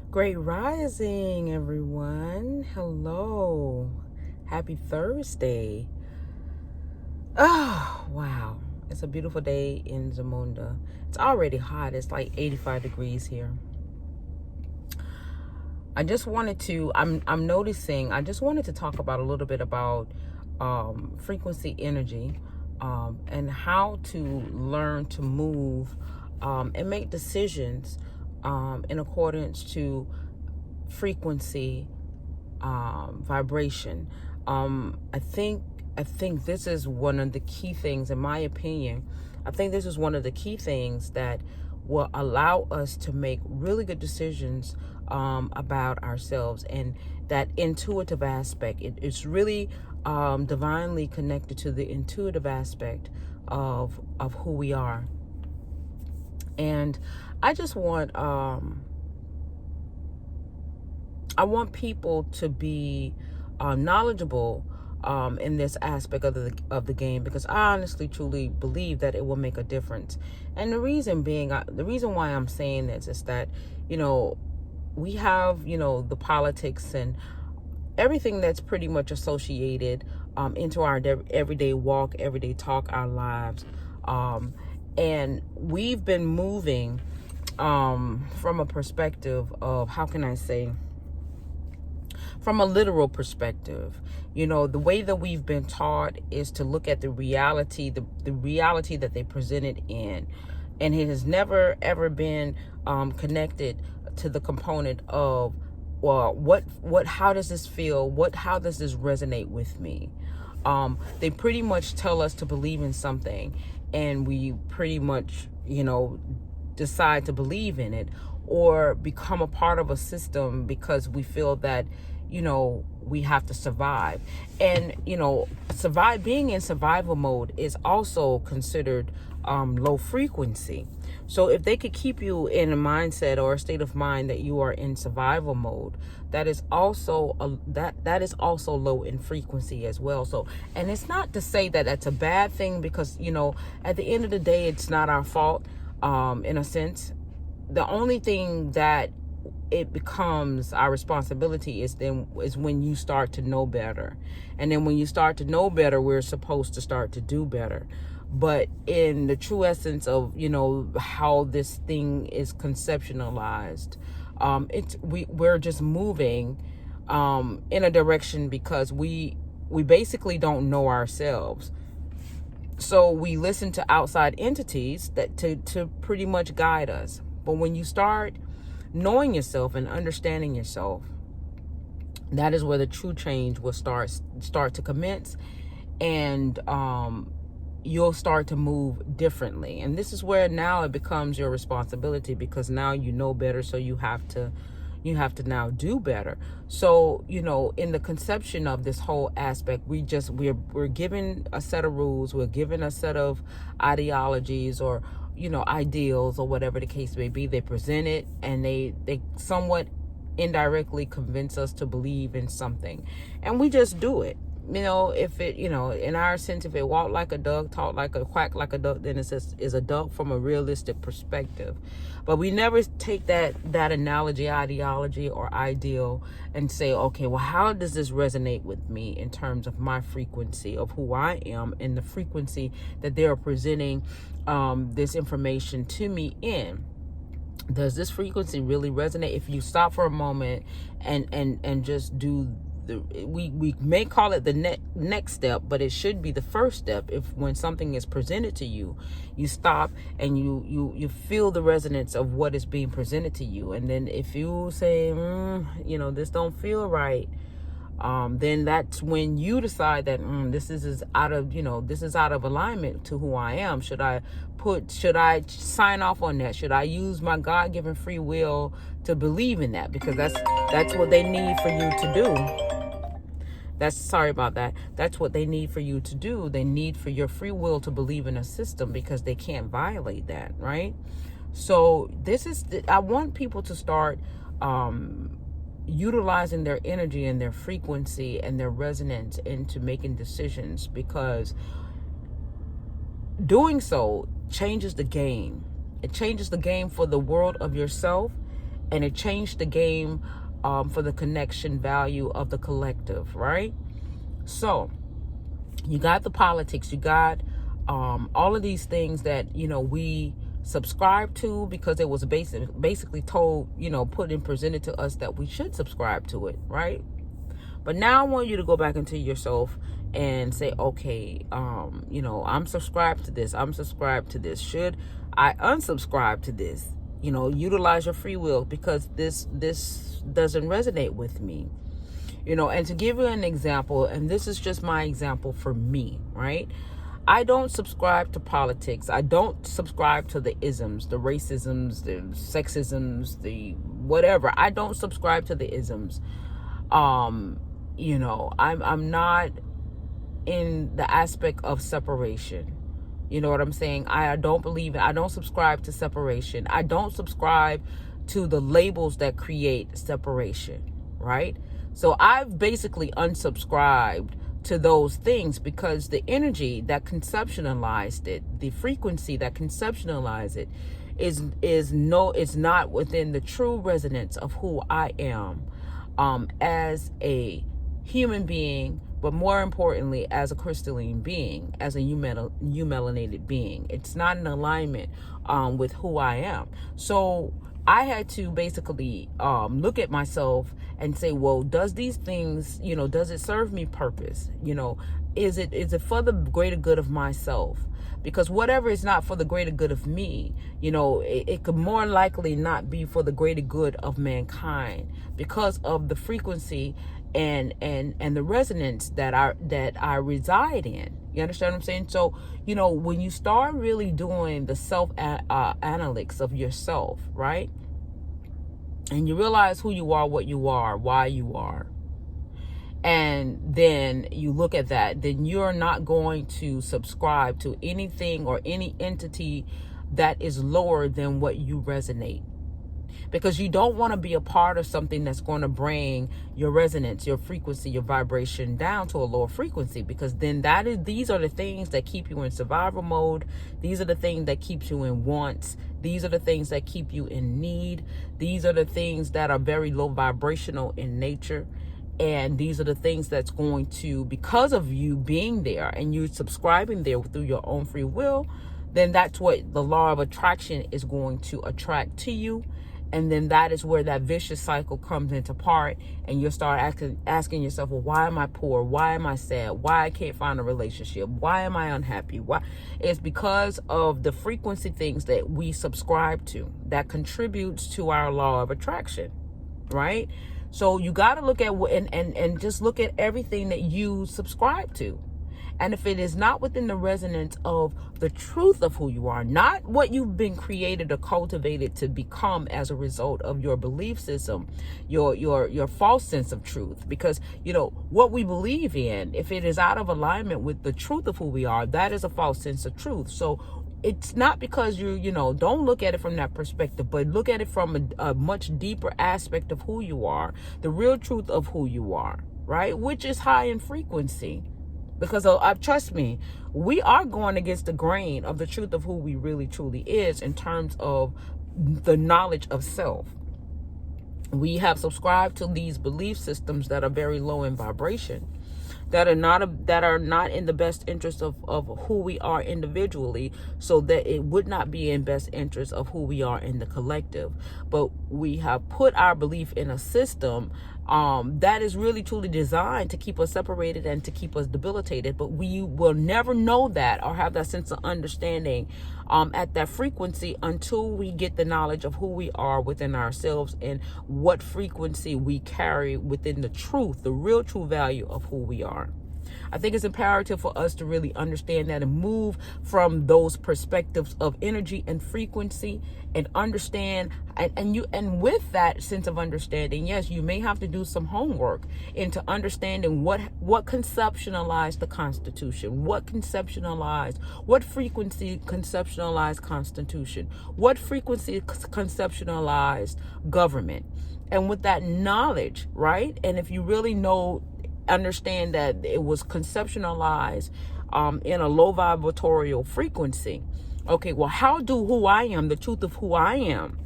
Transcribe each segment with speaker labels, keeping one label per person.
Speaker 1: Great rising, everyone. Hello. Happy Thursday. Oh, wow. It's a beautiful day in Zamunda. It's already hot. It's like 85 degrees here. I just wanted to talk about a little bit about frequency energy and how to learn to move and make decisions in accordance to frequency vibration. I think this is one of the key things, in my opinion. I think this is one of the key things that will allow us to make really good decisions about ourselves, and that intuitive aspect. It's really divinely connected to the intuitive aspect of who we are. And I just want people to be knowledgeable in this aspect of the game, because I honestly truly believe that it will make a difference. And the reason why I'm saying this is that we have the politics and everything that's pretty much associated into our everyday walk, everyday talk, our lives, and we've been moving from a perspective of, how can I say, from a literal perspective. The way that we've been taught is to look at the reality, the reality that they presented in, and it has never ever been connected to the component of, well, how does this feel? How does this resonate with me? They pretty much tell us to believe in something, and we pretty much, decide to believe in it, or become a part of a system because we feel that we have to survive. And being in survival mode is also considered low frequency. So if they could keep you in a mindset or a state of mind that you are in survival mode, that is also that is also low in frequency as well. So, and it's not to say that that's a bad thing, because at the end of the day, it's not our fault. In a sense, the only thing that it becomes our responsibility is when you start to know better. And then when you start to know better, we're supposed to start to do better. But in the true essence of how this thing is conceptualized, we're just moving in a direction because we basically don't know ourselves. So we listen to outside entities that to pretty much guide us. But when you start knowing yourself and understanding yourself, that is where the true change will start to commence, and you'll start to move differently. And this is where now it becomes your responsibility, because now you know better, so you have to now do better. So in the conception of this whole aspect, we're given a set of rules, we're given a set of ideologies, or ideals, or whatever the case may be. They present it, and they somewhat indirectly convince us to believe in something, and we just do it. If it, in our sense, if it walk like a duck, talk like a quack like a duck, then it's a duck from a realistic perspective. But we never take that analogy, ideology, or ideal and say, okay, well, how does this resonate with me in terms of my frequency of who I am, and the frequency that they are presenting this information to me in? Does this frequency really resonate? If you stop for a moment and just do we may call it the next step, but it should be the first step. If when something is presented to you, you stop and you feel the resonance of what is being presented to you, and then if you say, this don't feel right, then that's when you decide that this is out of alignment to who I am. Should I sign off on that? Should I use my God-given free will to believe in that? Because that's what they need for you to do. Sorry about that. That's what they need for you to do. They need for your free will to believe in a system, because they can't violate that, right? So I want people to start utilizing their energy and their frequency and their resonance into making decisions, because doing so changes the game. It changes the game for the world of yourself, and it changed the game for the connection value of the collective, right? So you got the politics, you got all of these things that, we subscribe to because it was basically told, put and presented to us that we should subscribe to it, right? But now I want you to go back into yourself and say, okay, I'm subscribed to this. I'm subscribed to this. Should I unsubscribe to this? Utilize your free will because this doesn't resonate with me. And to give you an example, and this is just my example for me, right? I don't subscribe to politics. I don't subscribe to the isms, the racisms, the sexisms, the whatever. I don't subscribe to the isms. I'm not in the aspect of separation. You know what I'm saying? I don't subscribe to separation. I don't subscribe to the labels that create separation, right? So I've basically unsubscribed to those things because the energy that conceptualized it, the frequency that conceptualized it is not within the true resonance of who I am as a human being, but more importantly, as a crystalline being, as a melanated being. It's not in alignment with who I am. So I had to basically look at myself and say, well, does these things, does it serve me purpose? Is it for the greater good of myself? Because whatever is not for the greater good of me, it could more likely not be for the greater good of mankind because of the frequency and the resonance that I reside in. You understand what I'm saying? So, when you start really doing the self analytics of yourself, right? And you realize who you are, what you are, why you are. And then you look at that, then you're not going to subscribe to anything or any entity that is lower than what you resonate. Because you don't want to be a part of something that's going to bring your resonance, your frequency, your vibration down to a lower frequency. Because then these are the things that keep you in survival mode. These are the things that keep you in wants. These are the things that keep you in need. These are the things that are very low vibrational in nature. And these are the things that's going to, because of you being there and you subscribing there through your own free will, then that's what the law of attraction is going to attract to you. And then that is where that vicious cycle comes into part, and you'll start asking yourself, well, why am I poor? Why am I sad? Why I can't find a relationship? Why am I unhappy? Why? It's because of the frequency things that we subscribe to that contributes to our law of attraction, right? So you got to look at and just look at everything that you subscribe to. And if it is not within the resonance of the truth of who you are, not what you've been created or cultivated to become as a result of your belief system, your false sense of truth, because, what we believe in, if it is out of alignment with the truth of who we are, that is a false sense of truth. So it's not because don't look at it from that perspective, but look at it from a much deeper aspect of who you are, the real truth of who you are, right? Which is high in frequency. Because trust me, we are going against the grain of the truth of who we really truly is in terms of the knowledge of self. We have subscribed to these belief systems that are very low in vibration, that are not in the best interest of who we are individually, so that it would not be in best interest of who we are in the collective. But we have put our belief in a system that is really truly designed to keep us separated and to keep us debilitated. But we will never know that or have that sense of understanding at that frequency until we get the knowledge of who we are within ourselves and what frequency we carry within the truth, the real true value of who we are. I think it's imperative for us to really understand that and move from those perspectives of energy and frequency and understand. And with that sense of understanding, yes, you may have to do some homework into understanding what conceptualized the Constitution, what frequency conceptualized Constitution, what frequency conceptualized government. And with that knowledge, right? And if you really understand that it was conceptualized in a low vibratorial frequency. Okay, well, how do who I am, the truth of who I am,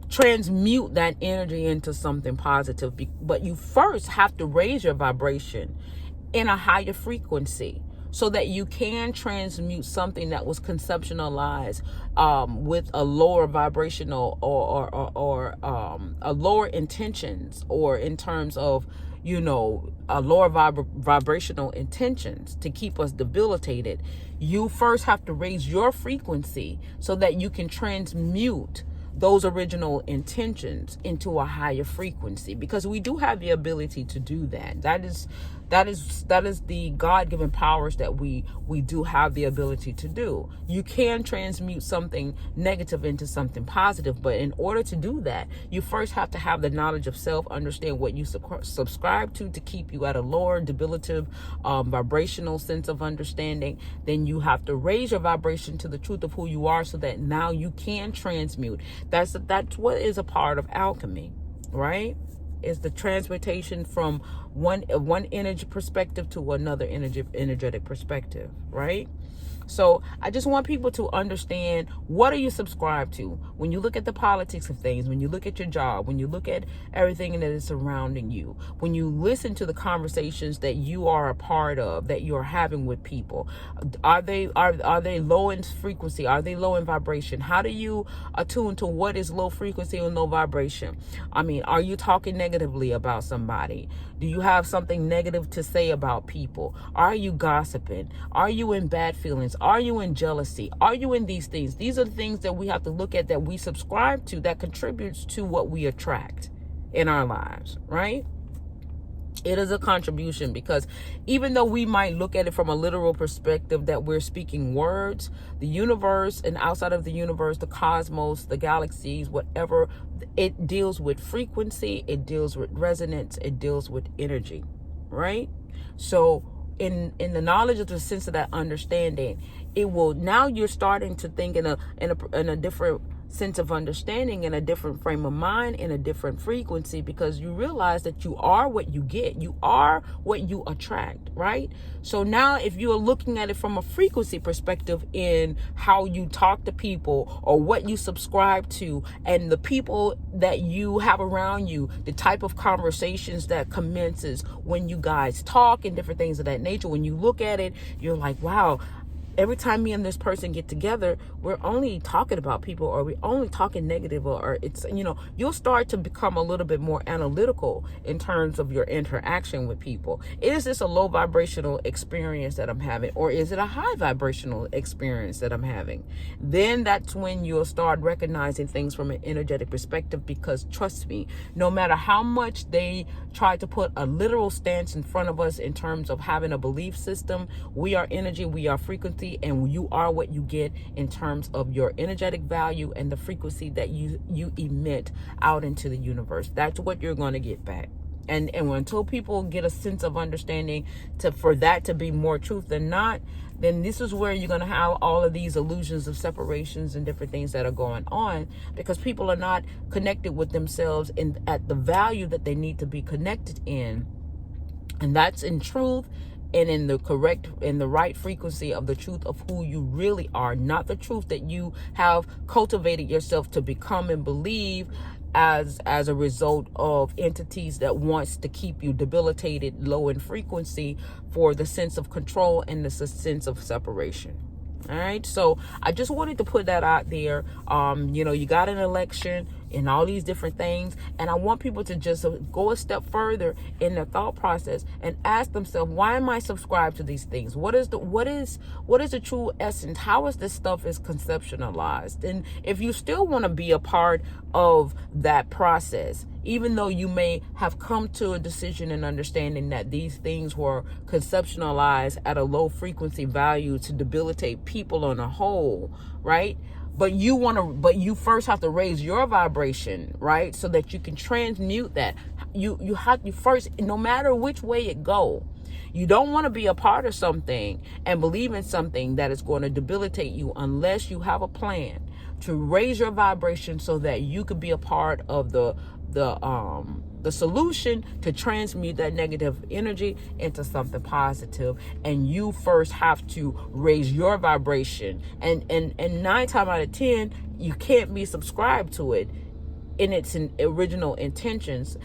Speaker 1: transmute that energy into something positive. But you first have to raise your vibration in a higher frequency so that you can transmute something that was conceptualized with a lower vibrational or a lower intentions, or in terms of, a lower vibrational intentions to keep us debilitated. You first have to raise your frequency so that you can transmute those original intentions into a higher frequency, because we do have the ability to do that. That is the God-given powers that we do have the ability to do. You can transmute something negative into something positive, but in order to do that, you first have to have the knowledge of self, understand what you subscribe to keep you at a lower debilitative vibrational sense of understanding. Then you have to raise your vibration to the truth of who you are, so that now you can transmute. That's what is a part of alchemy, right? Is the transmutation from one energy perspective to another energetic perspective, right? So I just want people to understand, what are you subscribed to? When you look at the politics of things, when you look at your job, when you look at everything that is surrounding you, when you listen to the conversations that you are a part of, that you're having with people, are they low in frequency? Are they low in vibration? How do you attune to what is low frequency and low vibration? I mean, are you talking negatively about somebody? Do you have something negative to say about people? Are you gossiping? Are you in bad feelings? Are you in jealousy? Are you in these things? These are the things that we have to look at, that we subscribe to, that contributes to what we attract in our lives, right? It is a contribution, because even though we might look at it from a literal perspective, that we're speaking words, the universe and outside of the universe, the cosmos, the galaxies, whatever, it deals with frequency, it deals with resonance, it deals with energy, right? So in the knowledge of the sense of that understanding, it will, now you're starting to think in a different sense of understanding, in a different frame of mind, in a different frequency, because you realize that you are what you get. You are what you attract, right? So now if you're looking at it from a frequency perspective, in how you talk to people, or what you subscribe to, and the people that you have around you, the type of conversations that commences when you guys talk and different things of that nature, when you look at it, you're like, wow, every time me and this person get together, we're only talking about people, or we're only talking negative, or it's, you'll start to become a little bit more analytical in terms of your interaction with people. Is this a low vibrational experience that I'm having, or is it a high vibrational experience that I'm having? Then that's when you'll start recognizing things from an energetic perspective, because trust me, no matter how much they try to put a literal stance in front of us in terms of having a belief system, we are energy, we are frequency, and you are what you get in terms of your energetic value and the frequency that you emit out into the universe. That's what you're going to get back. And until people get a sense of understanding for that to be more truth than not, then this is where you're going to have all of these illusions of separations and different things that are going on, because people are not connected with themselves at the value that they need to be connected in. And that's in truth, and in the right frequency of the truth of who you really are, not the truth that you have cultivated yourself to become and believe as a result of entities that wants to keep you debilitated, low in frequency, for the sense of control and the sense of separation. All right, so I just wanted to put that out there. You got an election and all these different things, and I want people to just go a step further in their thought process and ask themselves, why am I subscribed to these things? What is the true essence? How is this stuff is conceptualized? And if you still want to be a part of that process, even though you may have come to a decision and understanding that these things were conceptualized at a low frequency value to debilitate people on a whole, right? But you first have to raise your vibration, right? So that you can transmute that. You first, no matter which way it go, you don't want to be a part of something and believe in something that is going to debilitate you unless you have a plan to raise your vibration so that you could be a part of the solution to transmute that negative energy into something positive. And you first have to raise your vibration, and 9 times out of 10 you can't be subscribed to it in its original intentions,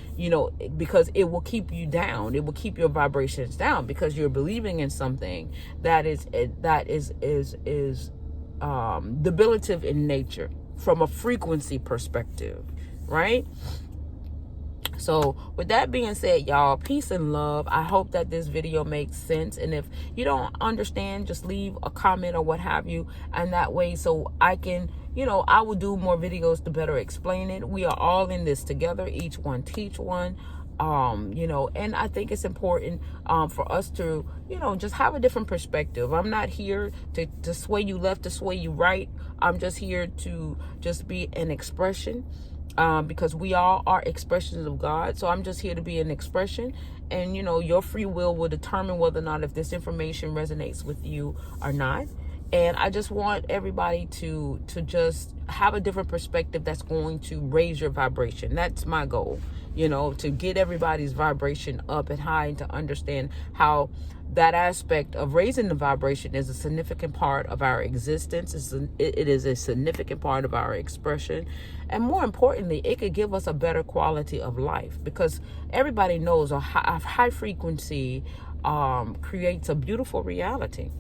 Speaker 1: because it will keep you down. It will keep your vibrations down because you're believing in something that is debilitative in nature from a frequency perspective, right? So with that being said, y'all, peace and love. I hope that this video makes sense. And if you don't understand, just leave a comment or what have you. And that way, so I can, I will do more videos to better explain it. We are all in this together. Each one teach one. And I think it's important for us to, just have a different perspective. I'm not here to sway you left, to sway you right. I'm just here to just be an expression. Because we all are expressions of God. So I'm just here to be an expression. And, your free will determine whether or not if this information resonates with you or not. And I just want everybody to just have a different perspective that's going to raise your vibration. That's my goal, to get everybody's vibration up and high, and to understand how that aspect of raising the vibration is a significant part of our existence. It is a significant part of our expression. And more importantly, it could give us a better quality of life, because everybody knows a high frequency creates a beautiful reality.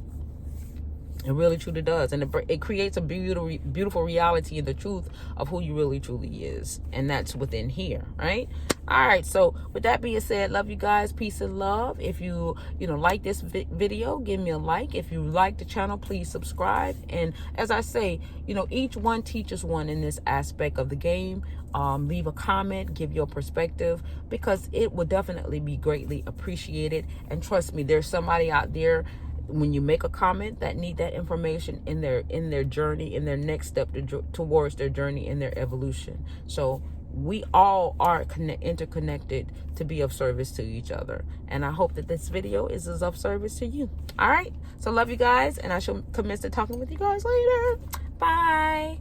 Speaker 1: It really truly does. And it creates a beautiful reality in the truth of who you really truly is. And that's within here, right? All right. So with that being said, love you guys. Peace and love. If you, like this video, give me a like. If you like the channel, please subscribe. And as I say, each one teaches one in this aspect of the game. Leave a comment, give your perspective, because it will definitely be greatly appreciated. And trust me, there's somebody out there, when you make a comment, that need that information in their journey, in their next step towards their journey in their evolution. So we all are interconnected to be of service to each other. And I hope that this video is of service to you. All right. So love you guys. And I shall commence to talking with you guys later. Bye.